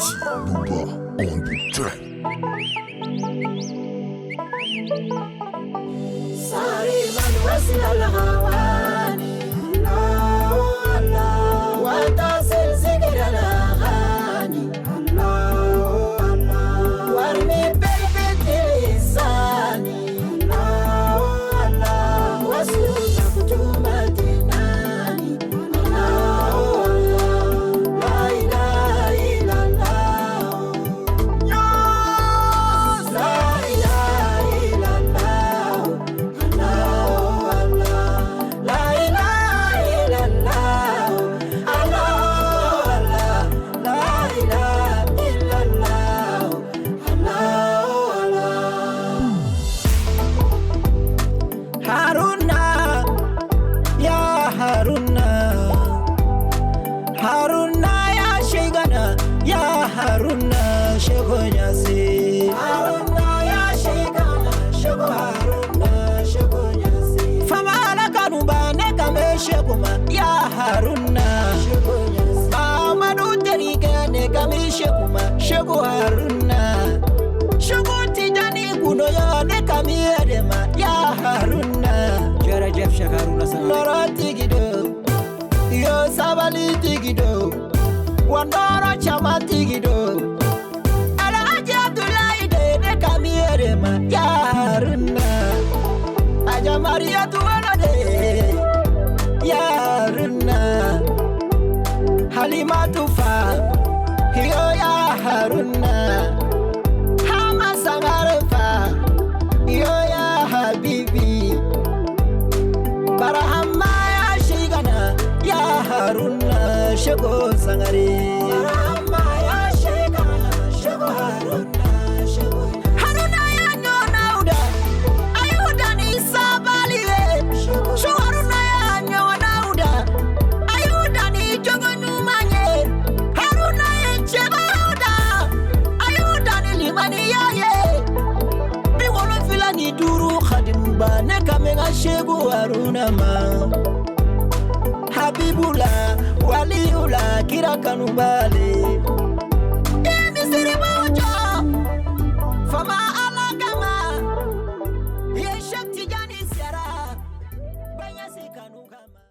Booba on the track. Sorry, man, what's in the Havani? Allah, Allah, what does it say? Allah, Allah, what me baby Sani? Allah, Allah, what's you to Madinani? Allah, Allah, la ilaha illallah. La ilaha illallah. Haruna ya shigana ya Haruna shegonyasi Haruna ya shigana shego Haruna shegonyasi famala kanuba ne kame sheguma ya Haruna shegonyasi Amadu teriga ne kame sheguma shego Haruna shego tijani kuno ya ne kame edema ya Haruna Jara Jeff Shakaruna Loro tigido Yo sabali tigido Wandoro chama tigido Alhaji Abdullahi de kamiere ma ya Haruna Aja Maria tuwana de ya Haruna Halima tufa Hiyo ya Haruna Hama sangarefa Hiyo ya Habibi Barahama ya shigana ya Haruna shego sangare Barahama ya shigana shego Haruna shego Haruna ya nyona uda ayuda ni sabaliwe Sho Haruna ya nyona uda ayuda ni jogo nyumanye Haruna ya cheba uda ayuda ni limani yaye Biwolo fila ni duru khadim ba ne kamenga shego Haruna ma Habibula waliula kira kanubale